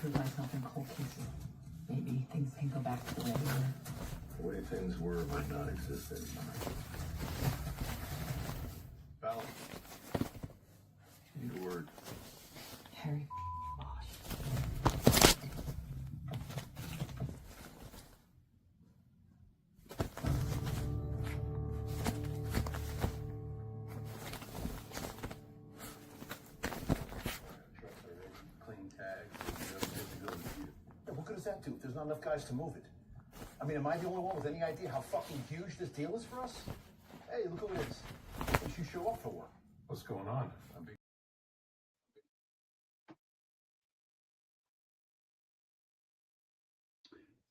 prove myself in cold cases. Maybe things can go back to the way they were. The way things were might not exist anymore. Val, need a word. Harry. Clean tags, good to go. Yeah, what good does that do if there's not enough guys to move it? I mean, am I the only one with any idea how fucking huge this deal is for us? Hey, look who it is. We should show up for work. What's going on?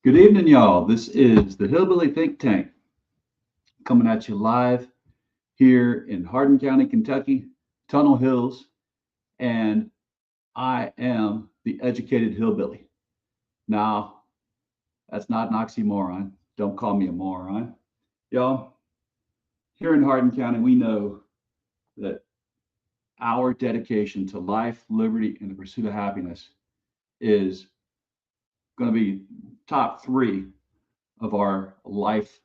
Good evening, y'all. This is the Hillbilly Think Tank coming at you live here in Hardin County, Kentucky, Tunnel Hills, and I am the educated hillbilly. Now, that's not an oxymoron. Don't call me a moron. Y'all, here in Hardin County, we know that our dedication to life, liberty, and the pursuit of happiness is going to be top 3 of our life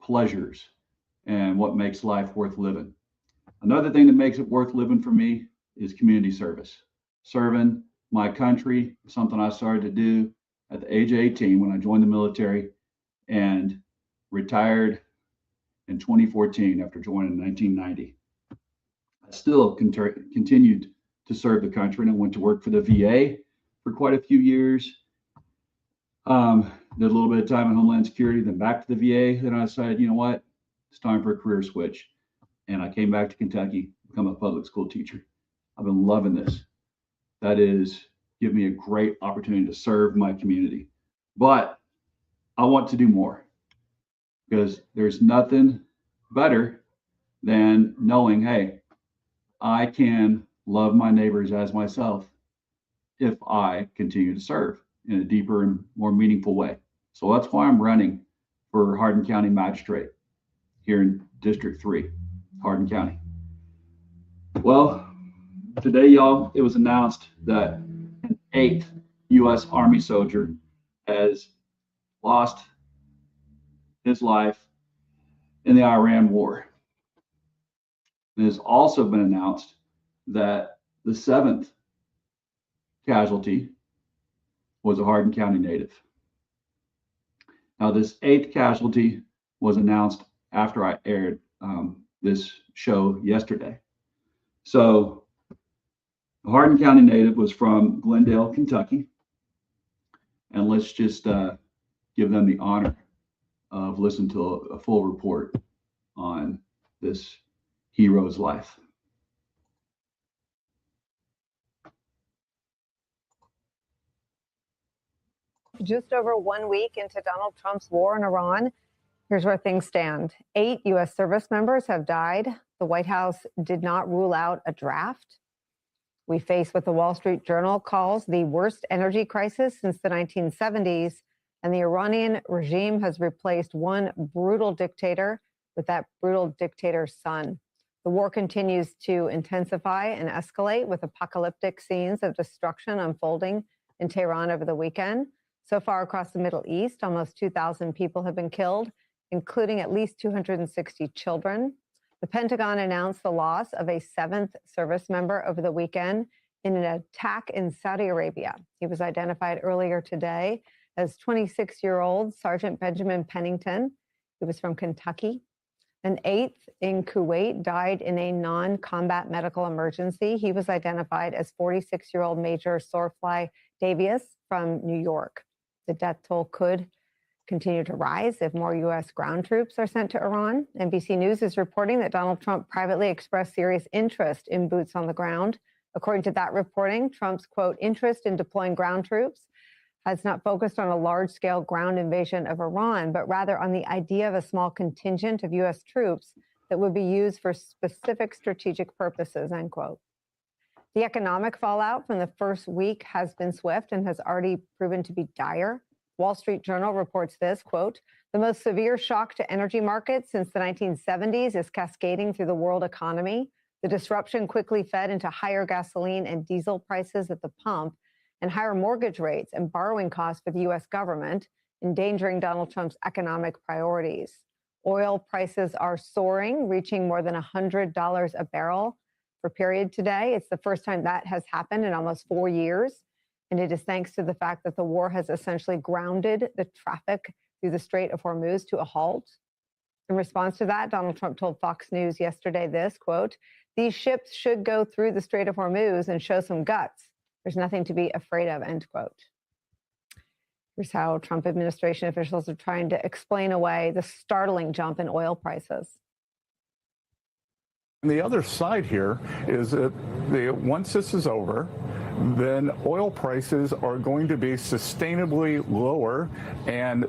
pleasures and what makes life worth living. Another thing that makes it worth living for me is community service. Serving my country, something I started to do at the age of 18 when I joined the military and retired in 2014 after joining in 1990. I still continued to serve the country, and I went to work for the VA for quite a few years. Did a little bit of time in Homeland Security, then back to the VA. Then I decided, you know what, it's time for a career switch. And I came back to Kentucky, become a public school teacher. I've been loving this. That is, give me a great opportunity to serve my community. But I want to do more, because there's nothing better than knowing, hey, I can love my neighbors as myself if I continue to serve in a deeper and more meaningful way. So that's why I'm running for Hardin County Magistrate here in District 3, Hardin County. Well, today, y'all, it was announced that an 8th U.S. Army soldier has lost his life in the Iran war. It has also been announced that the 7th casualty was a Hardin County native. Now, this 8th casualty was announced after I aired this show yesterday. So, the Hardin County native was from Glendale, Kentucky. And let's just give them the honor of listening to a full report on this hero's life. Just over 1 week into Donald Trump's war in Iran, here's where things stand. 8 U.S. service members have died. The White House did not rule out a draft. We face what the Wall Street Journal calls the worst energy crisis since the 1970s, and the Iranian regime has replaced one brutal dictator with that brutal dictator's son. The war continues to intensify and escalate, with apocalyptic scenes of destruction unfolding in Tehran over the weekend. So far across the Middle East, almost 2,000 people have been killed, including at least 260 children. The Pentagon announced the loss of a 7th service member over the weekend in an attack in Saudi Arabia. He was identified earlier today as 26-year-old Sergeant Benjamin Pennington. He was from Kentucky. An 8th in Kuwait died in a non-combat medical emergency. He was identified as 46-year-old Major Sorfly Davies from New York. The death toll could continue to rise if more U.S. ground troops are sent to Iran. NBC News is reporting that Donald Trump privately expressed serious interest in boots on the ground. According to that reporting, Trump's, quote, interest in deploying ground troops has not focused on a large-scale ground invasion of Iran, but rather on the idea of a small contingent of U.S. troops that would be used for specific strategic purposes, end quote. The economic fallout from the first week has been swift and has already proven to be dire. Wall Street Journal reports this, quote, the most severe shock to energy markets since the 1970s is cascading through the world economy. The disruption quickly fed into higher gasoline and diesel prices at the pump, and higher mortgage rates and borrowing costs for the U.S. government, endangering Donald Trump's economic priorities. Oil prices are soaring, reaching more than $100 a barrel per period today. It's the first time that has happened in almost 4 years. And it is thanks to the fact that the war has essentially grounded the traffic through the Strait of Hormuz to a halt. In response to that, Donald Trump told Fox News yesterday this, quote, "These ships should go through the Strait of Hormuz and show some guts. There's nothing to be afraid of," end quote. Here's how Trump administration officials are trying to explain away the startling jump in oil prices. And the other side here is that once this is over, then oil prices are going to be sustainably lower and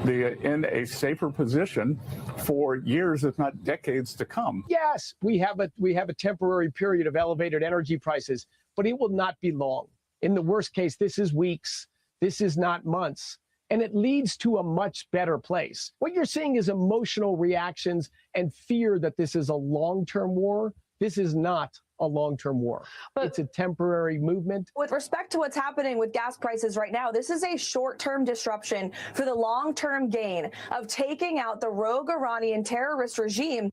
in a safer position for years, if not decades, to come. Yes, we have a temporary period of elevated energy prices, but it will not be long. In the worst case, this is weeks. This is not months. And it leads to a much better place. What you're seeing is emotional reactions and fear that this is a long-term war. This is not a long-term war. But it's a temporary movement. With respect to what's happening with gas prices right now, this is a short-term disruption for the long-term gain of taking out the rogue Iranian terrorist regime.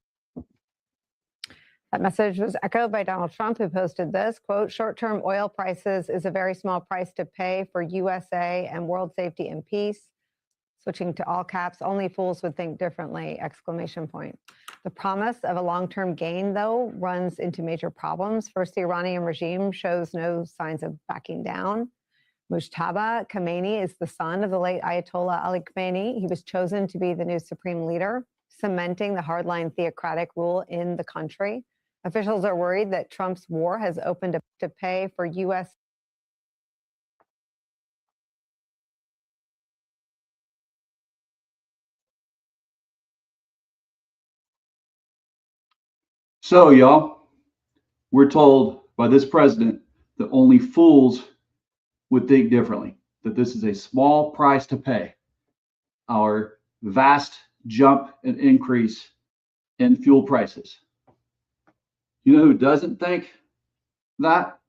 That message was echoed by Donald Trump, who posted this, quote, "Short-term oil prices is a very small price to pay for USA and world safety and peace." Switching to all caps, "Only fools would think differently," exclamation point. The promise of a long-term gain, though, runs into major problems. First, the Iranian regime shows no signs of backing down. Mujtaba Khamenei is the son of the late Ayatollah Ali Khamenei. He was chosen to be the new supreme leader, cementing the hardline theocratic rule in the country. Officials are worried that Trump's war has opened up to pay for U.S. So, y'all, we're told by this president that only fools would think differently, that this is a small price to pay. Our vast jump and increase in fuel prices. You know who doesn't think that?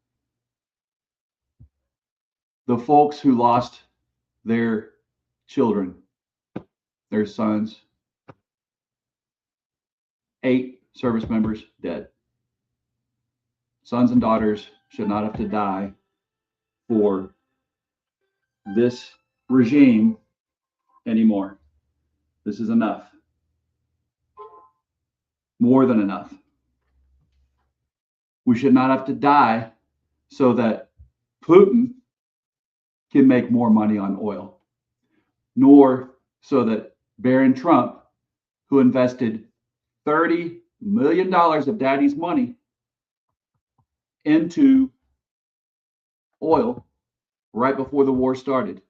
The folks who lost their children, their sons. 8 service members dead. Sons and daughters should not have to die for this regime anymore. This is enough. More than enough. We should not have to die so that Putin can make more money on oil, nor so that Barron Trump, who invested $30 million of daddy's money into oil right before the war started.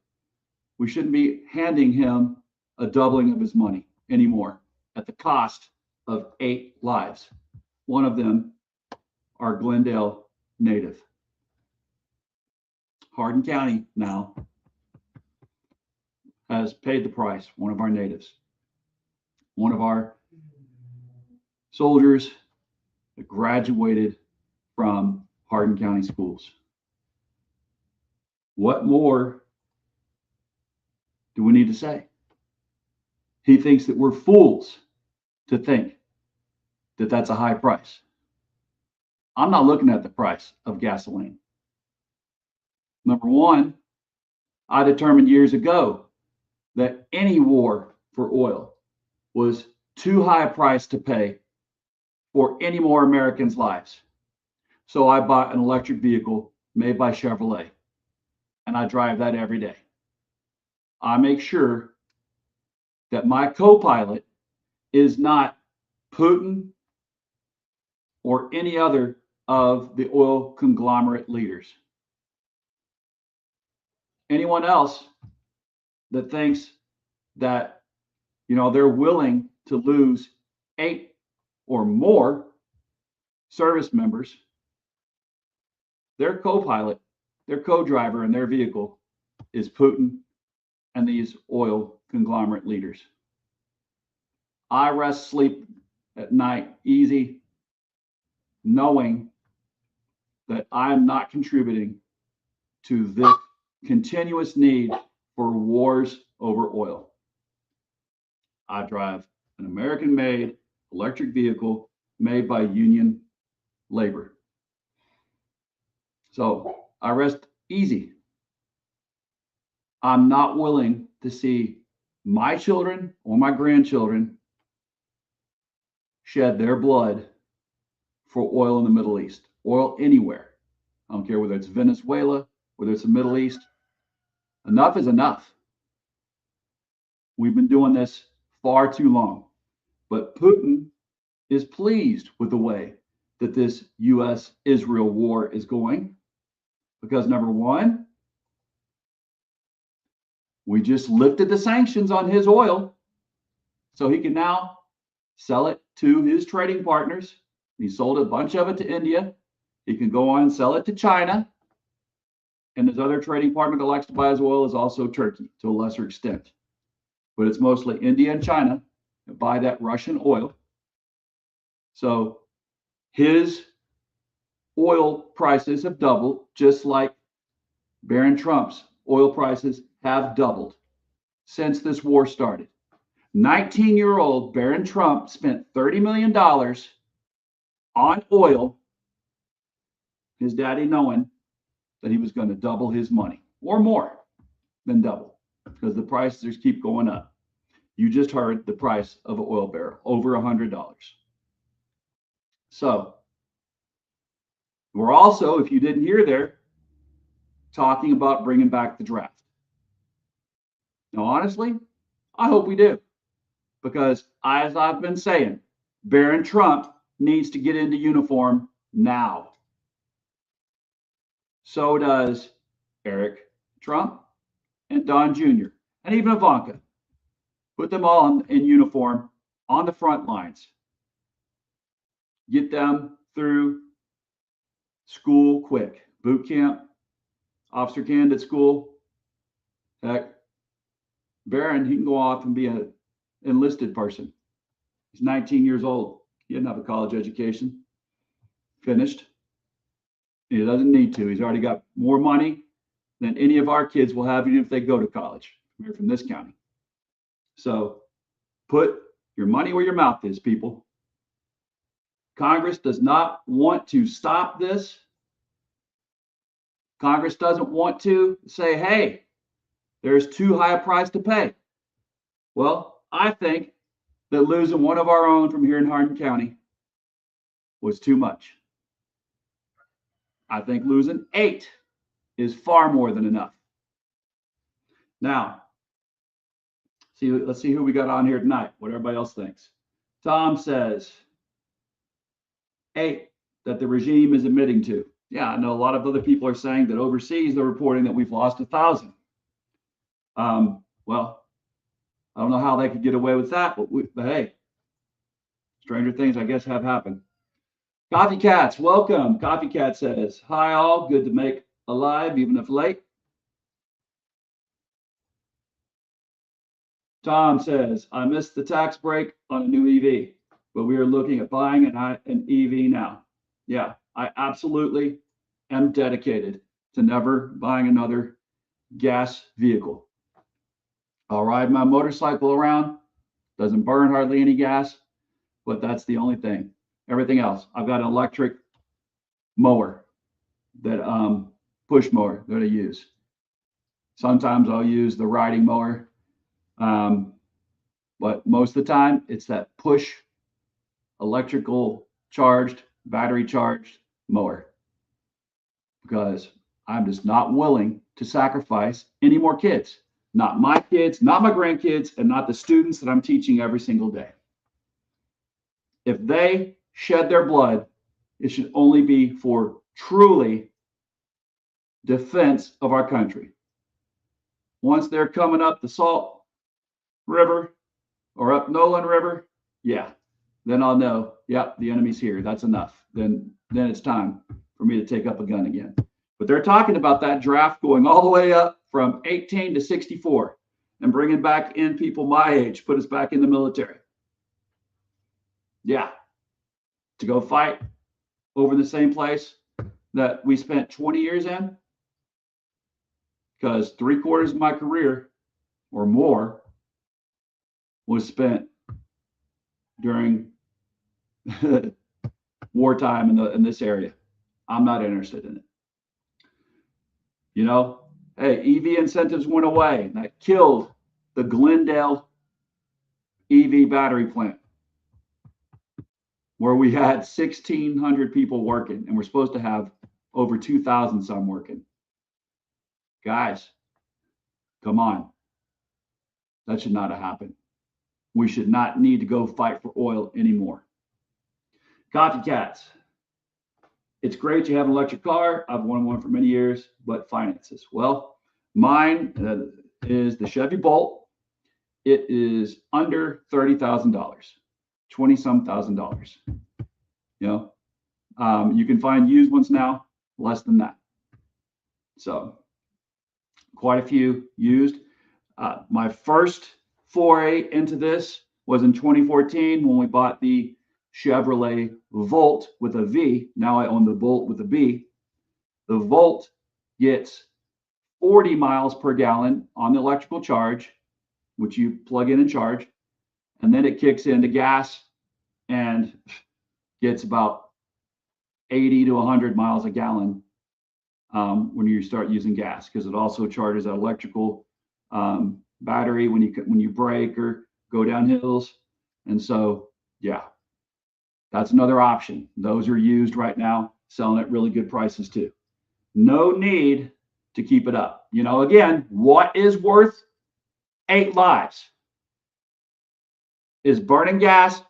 We shouldn't be handing him a doubling of his money anymore at the cost of 8 lives. One of them, our Glendale native. Hardin County now has paid the price, one of our natives. One of our soldiers that graduated from Hardin County schools. What more do we need to say? He thinks that we're fools to think that that's a high price. I'm not looking at the price of gasoline. Number one, I determined years ago that any war for oil was too high a price to pay for any more Americans' lives. So I bought an electric vehicle made by Chevrolet, and I drive that every day. I make sure that my co-pilot is not Putin or any other of the oil conglomerate leaders. Anyone else that thinks that, they're willing to lose 8 or more service members, their co-pilot, their co-driver, and their vehicle is Putin and these oil conglomerate leaders. I rest sleep at night easy, knowing that I'm not contributing to this continuous need for wars over oil. I drive an American-made electric vehicle made by union labor. So I rest easy. I'm not willing to see my children or my grandchildren shed their blood for oil in the Middle East, oil anywhere. I don't care whether it's Venezuela, whether it's the Middle East. Enough is enough. We've been doing this far too long. But Putin is pleased with the way that this U.S.-Israel war is going because, number one, we just lifted the sanctions on his oil, so he can now sell it to his trading partners. He sold a bunch of it to India. He can go on and sell it to China. And his other trading partner that likes to buy his oil is also Turkey to a lesser extent. But it's mostly India and China that buy that Russian oil. So his oil prices have doubled, just like Barron Trump's oil prices have doubled since this war started. 19-year-old Barron Trump spent $30 million on oil, his daddy knowing that he was going to double his money or more than double because the prices just keep going up. You just heard the price of an oil barrel, over $100. So we're also, if you didn't hear there, talking about bringing back the draft. Now, honestly, I hope we do, because as I've been saying, Barron Trump needs to get into uniform now. So does Eric Trump and Don Jr. and even Ivanka. Put them all in uniform on the front lines. Get them through school quick. Boot camp, officer candidate school. Heck, Barron, he can go off and be an enlisted person. He's 19 years old. He didn't have a college education. Finished. He doesn't need to. He's already got more money than any of our kids will have, even if they go to college. We're from this county. So put your money where your mouth is, people. Congress does not want to stop this. Congress doesn't want to say, hey, there's too high a price to pay. Well, I think that losing one of our own from here in Hardin County was too much. I think losing 8 is far more than enough. Now, let's see who we got on here tonight, what everybody else thinks. Tom says 8 that the regime is admitting to. Yeah, I know a lot of other people are saying that overseas they're reporting that we've lost 1,000. Well, I don't know how they could get away with that, but hey, stranger things, I guess, have happened. Coffee Cats, welcome. Coffee Cat says, hi all, good to make alive, even if late. Tom says, I missed the tax break on a new EV, but we are looking at buying an EV now. Yeah, I absolutely am dedicated to never buying another gas vehicle. I'll ride my motorcycle around, doesn't burn hardly any gas, but that's the only thing. Everything else, I've got an electric mower that push mower that I use. Sometimes I'll use the riding mower, but most of the time it's that push electrical charged, battery charged mower, because I'm just not willing to sacrifice any more kids. Not my kids, not my grandkids, and not the students that I'm teaching every single day. If they shed their blood, it should only be for truly defense of our country. Once they're coming up the Salt River or up Nolan River, yeah, then I'll know, yeah, the enemy's here. That's enough. Then it's time for me to take up a gun again. But they're talking about that draft going all the way up from 18 to 64 and bringing back in people my age, put us back in the military. Yeah, to go fight over the same place that we spent 20 years in. because 3/4 of my career or more was spent during wartime in this area. I'm not interested in it. You know, hey, EV incentives went away. That killed the Glendale EV battery plant, where we had 1,600 people working, and we're supposed to have over 2,000 some working. Guys, come on. That should not have happened. We should not need to go fight for oil anymore. Copycats. It's great you have an electric car. I've wanted one for many years, but finances. Well, mine is the Chevy Bolt. It is under $30,000, $20-some thousand. You know, you can find used ones now less than that. So quite a few used. My first foray into this was in 2014 when we bought the Chevrolet Volt with a V. Now I own the Bolt with a B. The Volt gets 40 miles per gallon on the electrical charge, which you plug in and charge, and then it kicks into gas and gets about 80 to 100 miles a gallon when you start using gas, because it also charges that electrical battery when you brake or go down hills. And so, yeah, that's another option. Those are used right now, selling at really good prices too. No need to keep it up. You know, again, what is worth 8 lives? Is burning gas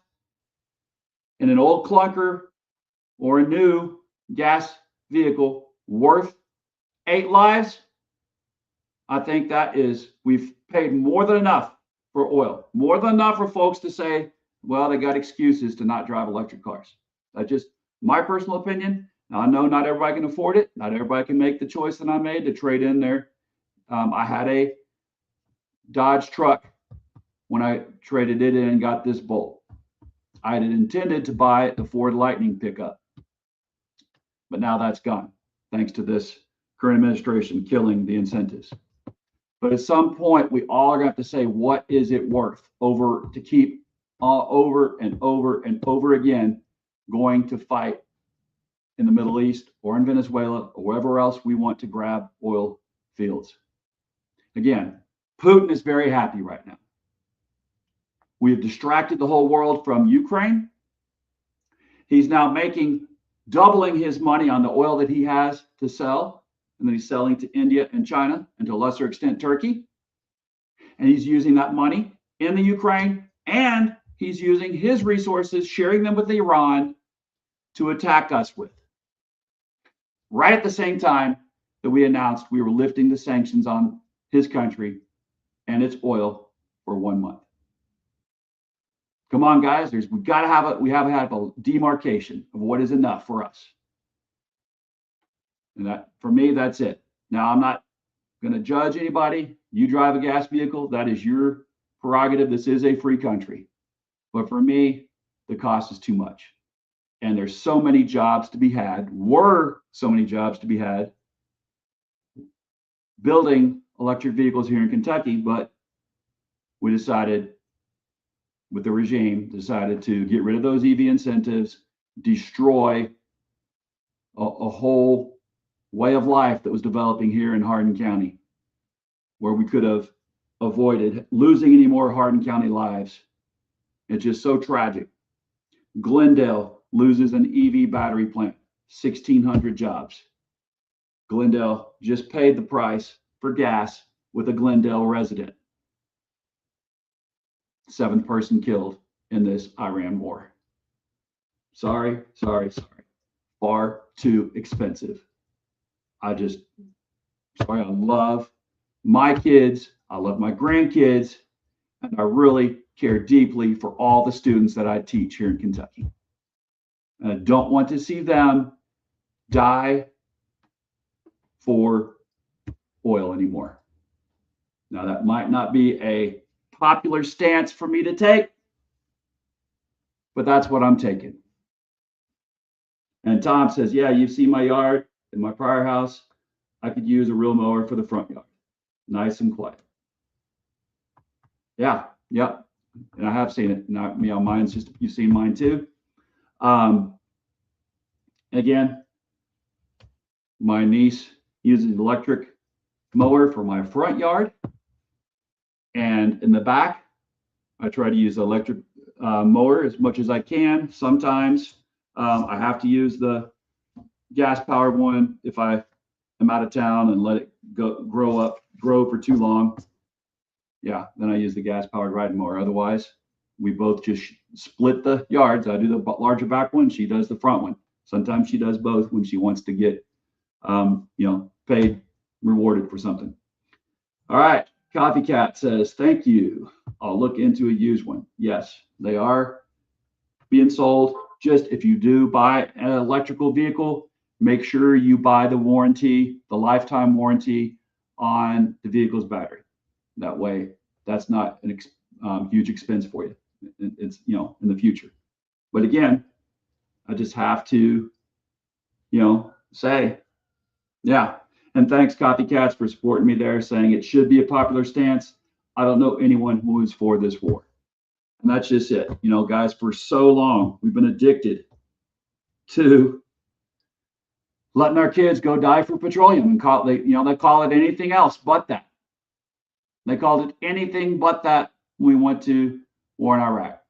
in an old clunker or a new gas vehicle worth 8 lives? I think that is, we've paid more than enough for oil, more than enough for folks to say, well, they got excuses to not drive electric cars. That's just my personal opinion. Now, I know not everybody can afford it. Not everybody can make the choice that I made to trade in there. I had a Dodge truck when I traded it in and got this Bolt. I had intended to buy the Ford Lightning pickup, but now that's gone, thanks to this current administration killing the incentives. But at some point, we all are going to have to say, what is it worth to keep over and over and over again going to fight in the Middle East or in Venezuela or wherever else we want to grab oil fields? Again, Putin is very happy right now. We have distracted the whole world from Ukraine. He's now doubling his money on the oil that he has to sell, and then he's selling to India and China, and to a lesser extent, Turkey. And he's using that money in the Ukraine, and he's using his resources, sharing them with Iran to attack us with. Right at the same time that we announced we were lifting the sanctions on his country and its oil for 1 month. Come on, guys. We have to have a demarcation of what is enough for us. And that, for me, that's it. Now, I'm not going to judge anybody. You drive a gas vehicle, that is your prerogative. This is a free country. But for me, the cost is too much. And there's so many jobs to be had, building electric vehicles here in Kentucky, but we decided, with the regime, to get rid of those EV incentives, destroy a whole way of life that was developing here in Hardin County, where we could have avoided losing any more Hardin County lives. It's just so tragic. Glendale loses an EV battery plant, 1,600 jobs. Glendale just paid the price for gas with a Glendale resident. 7th person killed in this Iran war. Sorry. Far too expensive. I love my kids. I love my grandkids. And I really care deeply for all the students that I teach here in Kentucky. And I don't want to see them die for oil anymore. Now, that might not be a popular stance for me to take, but that's what I'm taking. And Tom says, yeah, you've seen my yard in my prior house. I could use a real mower for the front yard. nice and quiet. Yeah, yep. And I have seen it. Not me on mine's just, you've seen mine too. Again, my niece uses an electric mower for my front yard. And in the back, I try to use the electric mower as much as I can. Sometimes I have to use the gas powered one if I am out of town and let it grow for too long. Yeah, then I use the gas powered riding mower. Otherwise, we both just split the yards. I do the larger back one, she does the front one. Sometimes she does both when she wants to get paid, rewarded for something. All right, Coffee Cat says, thank you. I'll look into a used one. Yes, they are being sold. Just if you do buy an electrical vehicle, make sure you buy the warranty, the lifetime warranty on the vehicle's battery. That way, that's not a huge expense for you. It's, in the future. But again, I just have to, say, yeah. And thanks, Copycats, for supporting me there, saying it should be a popular stance. I don't know anyone who is for this war. And that's just it. Guys, for so long, we've been addicted to letting our kids go die for petroleum and they call it anything else but that. They called it anything but that when we went to war in Iraq.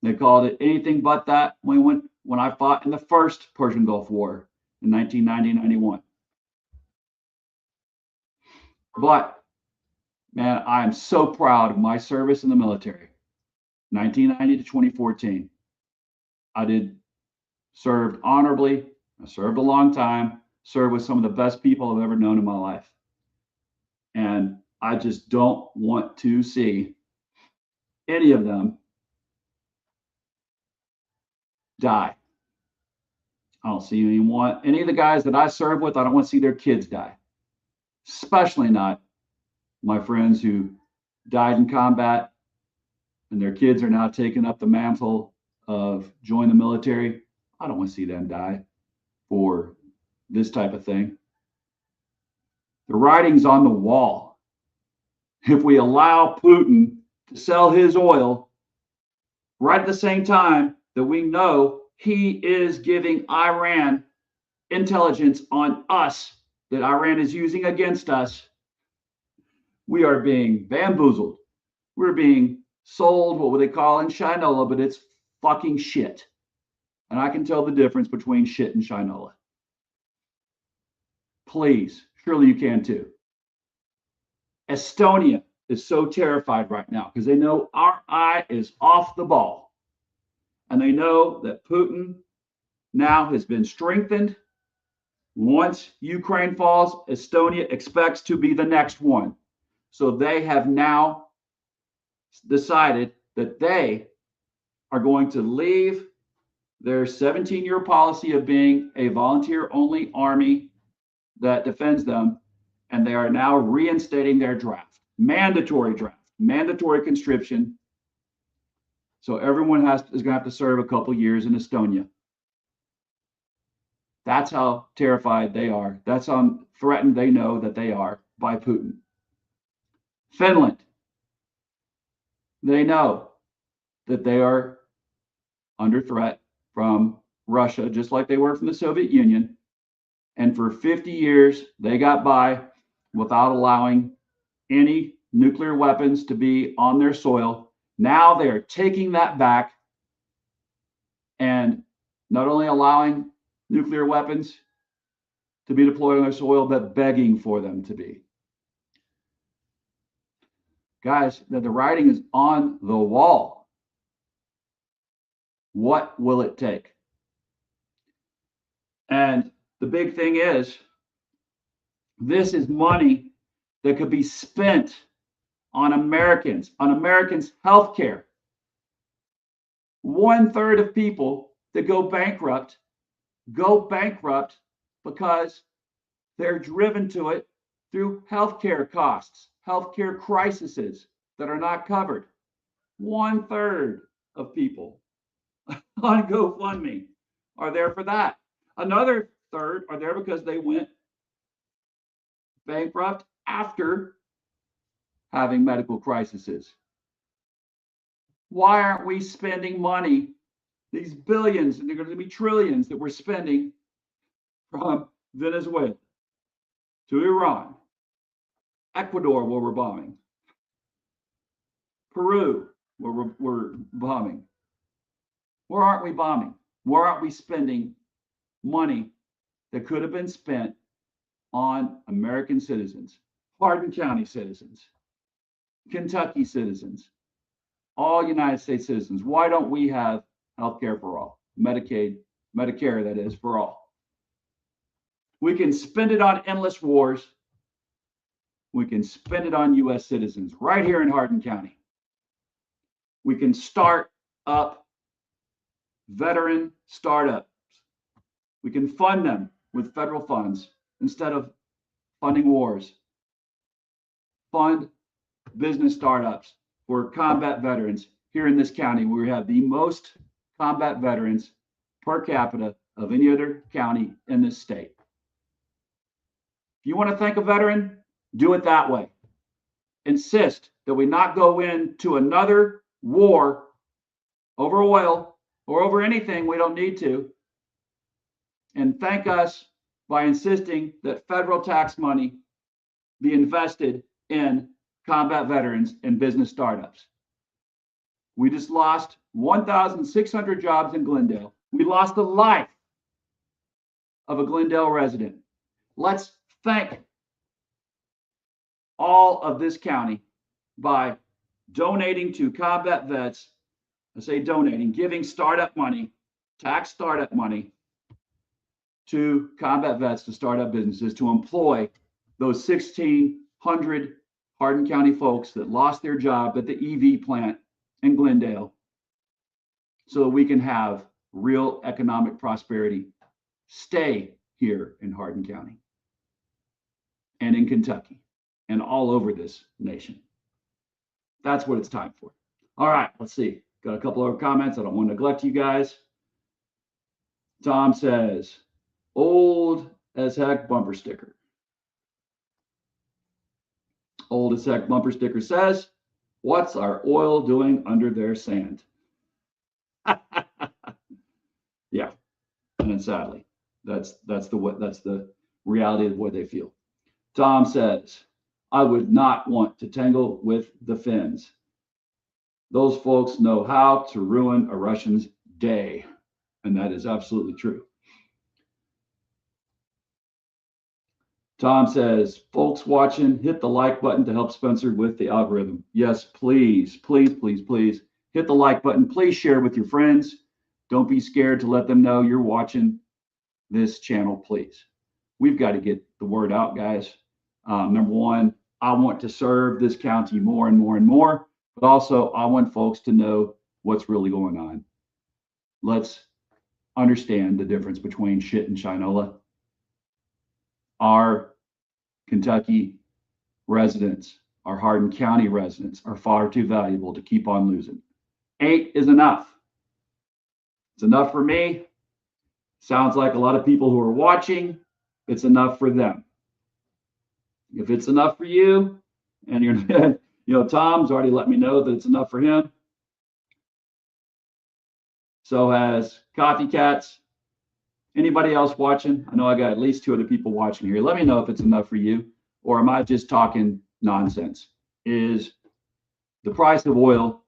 They called it anything but that when I fought in the first Persian Gulf War in 1990-91. But, man, I am so proud of my service in the military. 1990 to 2014. I served honorably. I served a long time, served with some of the best people I've ever known in my life. And I just don't want to see any of them die. I don't see any of the guys that I serve with, I don't want to see their kids die. Especially not my friends who died in combat and their kids are now taking up the mantle of join the military. I don't want to see them die for this type of thing. The writing's on the wall. If we allow Putin to sell his oil right at the same time that we know he is giving Iran intelligence on us that Iran is using against us, we are being bamboozled. We're being sold what would they call in Shinola, but it's fucking shit. And I can tell the difference between shit and Shinola. Please, surely you can too. Estonia is so terrified right now because they know our eye is off the ball. And they know that Putin now has been strengthened. Once Ukraine falls, Estonia expects to be the next one. So they have now decided that they are going to leave their 17-year policy of being a volunteer-only army that defends them, and they are now reinstating their draft, mandatory conscription. So everyone is going to have to serve a couple years in Estonia. That's how terrified they are. That's how threatened they know that they are by Putin. Finland, they know that they are under threat from Russia, just like they were from the Soviet Union. And for 50 years, they got by without allowing any nuclear weapons to be on their soil. Now they are taking that back and not only allowing nuclear weapons to be deployed on their soil, but begging for them to be. Guys, the writing is on the wall. What will it take? And the big thing is, this is money that could be spent on Americans' health care. 1/3 of people that go bankrupt because they're driven to it through healthcare costs, healthcare crises that are not covered. 1/3 of people on GoFundMe are there for that. Another third are there because they went bankrupt after having medical crises. Why aren't we spending money, these billions, and they're going to be trillions that we're spending from Venezuela to Iran, Ecuador, where we're bombing, Peru, where we're bombing. Where aren't we bombing? Where aren't we spending money that could have been spent on American citizens, Hardin County citizens, Kentucky citizens, all United States citizens? Why don't we have health care for all? Medicaid, Medicare, that is, for all. We can spend it on endless wars. We can spend it on U.S. citizens right here in Hardin County. We can start up veteran startups. We can fund them with federal funds instead of funding wars. Fund business startups for combat veterans here in this county, where we have the most combat veterans per capita of any other county in this state. If you want to thank a veteran, do it that way. Insist that we not go into another war over oil or over anything we don't need to. And thank us by insisting that federal tax money be invested in combat veterans and business startups. We just lost 1,600 jobs in Glendale. We lost the life of a Glendale resident. Let's thank all of this county by donating to combat vets. I say donating, giving startup money, tax startup money to combat vets to start up businesses, to employ those 1,600 Hardin County folks that lost their job at the EV plant in Glendale, so that we can have real economic prosperity stay here in Hardin County and in Kentucky and all over this nation. That's what it's time for. All right, let's see. Got a couple of comments. I don't want to neglect you guys. Tom says, old as heck bumper sticker. Old as heck bumper sticker says, what's our oil doing under their sand? Yeah, and then sadly, that's the reality of what they feel. Tom says, I would not want to tangle with the Finns. Those folks know how to ruin a Russian's day, and that is absolutely true. Tom says, folks watching, hit the like button to help Spencer with the algorithm. Yes, please, please, please, please hit the like button. Please share with your friends. Don't be scared to let them know you're watching this channel, please. We've got to get the word out, guys. Number one, I want to serve this county more and more and more, but also I want folks to know what's really going on. Let's understand the difference between shit and shinola. Our Kentucky residents, our Hardin County residents are far too valuable to keep on losing. 8 is enough. It's enough for me. Sounds like a lot of people who are watching, it's enough for them. If it's enough for you, and you're, Tom's already let me know that it's enough for him. So has Coffee Cats. Anybody else watching? I know I got at least 2 other people watching here. Let me know if it's enough for you, or am I just talking nonsense? Is the price of oil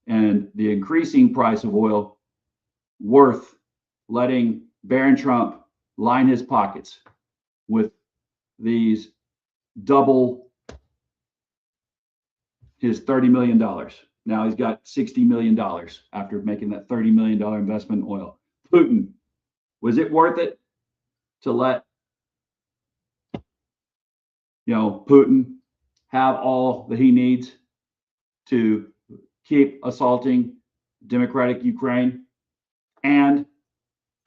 and the increasing price of oil worth letting Barron Trump line his pockets with these double his $30 million? Now he's got $60 million after making that $30 million investment in oil. Putin, was it worth it to let Putin have all that he needs to keep assaulting democratic Ukraine and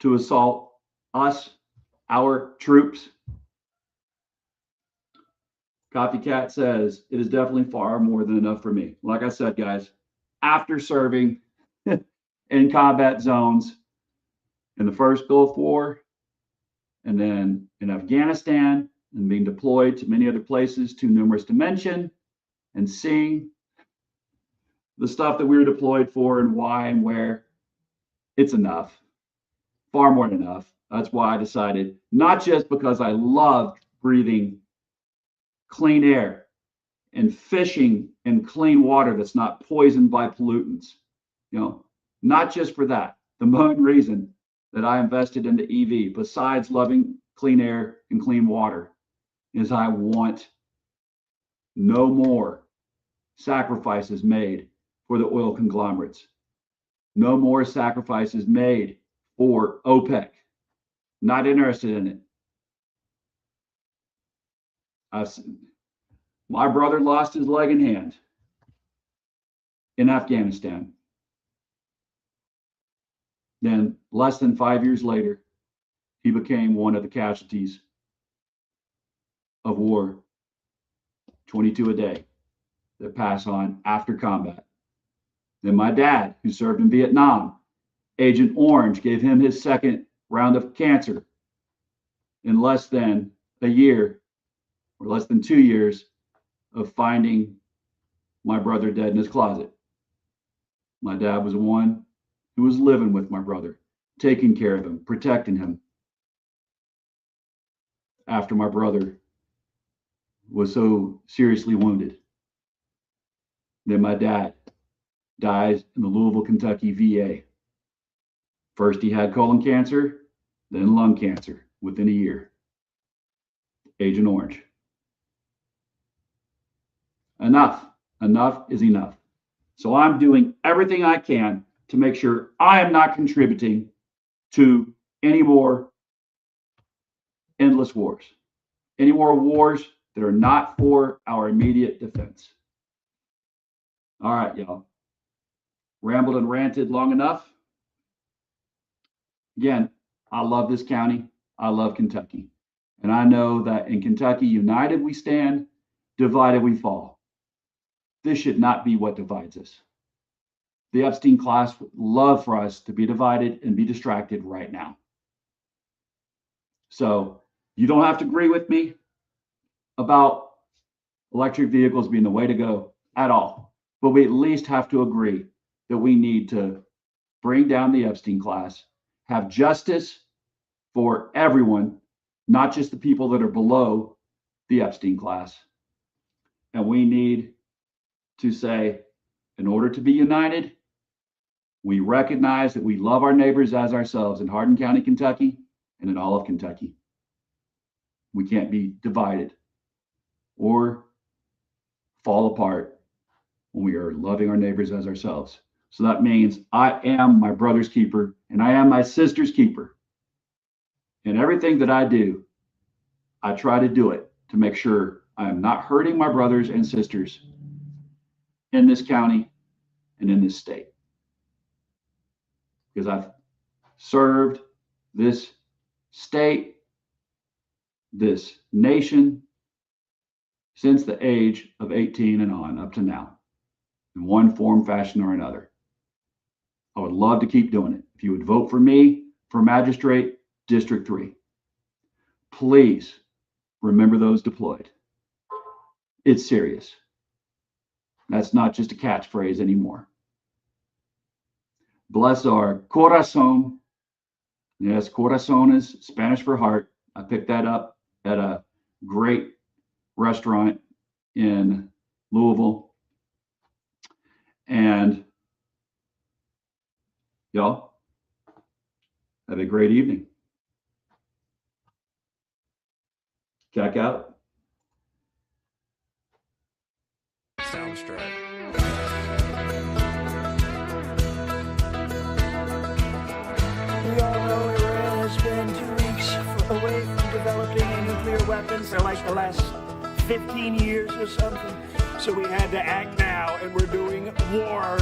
to assault us, our troops? Coffee Cat says, it is definitely far more than enough for me. Like I said, guys, after serving in combat zones in the first Gulf War, and then in Afghanistan, and being deployed to many other places too numerous to mention, and seeing the stuff that we were deployed for and why and where, it's enough. Far more than enough. That's why I decided, not just because I love breathing clean air and fishing in clean water that's not poisoned by pollutants, not just for that. The main reason that I invested into EV, besides loving clean air and clean water, is I want no more sacrifices made for the oil conglomerates. No more sacrifices made for OPEC. Not interested in it. My brother lost his leg and hand in Afghanistan. Then, less than 5 years later, he became one of the casualties of war, 22 a day, that pass on after combat. Then my dad, who served in Vietnam, Agent Orange gave him his second round of cancer in less than a year, or less than 2 years, of finding my brother dead in his closet. My dad was the one who was living with my brother, taking care of him, protecting him, after my brother was so seriously wounded. Then my dad dies in the Louisville, Kentucky VA. First he had colon cancer, then lung cancer within a year. Agent Orange. Enough is enough. So I'm doing everything I can to make sure I am not contributing to any more endless wars, any more wars that are not for our immediate defense. All right, y'all. Rambled and ranted long enough. Again, I love this county. I love Kentucky. And I know that in Kentucky, united we stand, divided we fall. This should not be what divides us. The Epstein class would love for us to be divided and be distracted right now. So you don't have to agree with me about electric vehicles being the way to go at all. But we at least have to agree that we need to bring down the Epstein class, have justice for everyone, not just the people that are below the Epstein class. And we need to say, in order to be united, we recognize that we love our neighbors as ourselves in Hardin County, Kentucky, and in all of Kentucky. We can't be divided or fall apart when we are loving our neighbors as ourselves. So that means I am my brother's keeper and I am my sister's keeper. And everything that I do, I try to do it to make sure I am not hurting my brothers and sisters in this county and in this state. Because I've served this state, this nation, since the age of 18 and on up to now, in one form, fashion, or another. I would love to keep doing it. If you would vote for me for Magistrate District 3, please remember those deployed. It's serious. That's not just a catchphrase anymore. Bless our corazón. Yes, corazón is Spanish for heart. I picked that up at a great restaurant in Louisville. And y'all have a great evening. Check out. Soundstripe. We all know Iran has been 2 weeks away from developing a nuclear weapon for like the last 15 years or something. So we had to act now, and we're doing war.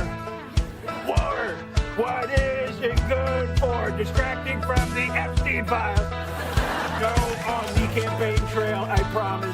War! What is it good for? Distracting from the Epstein files. Go on the campaign trail, I promise.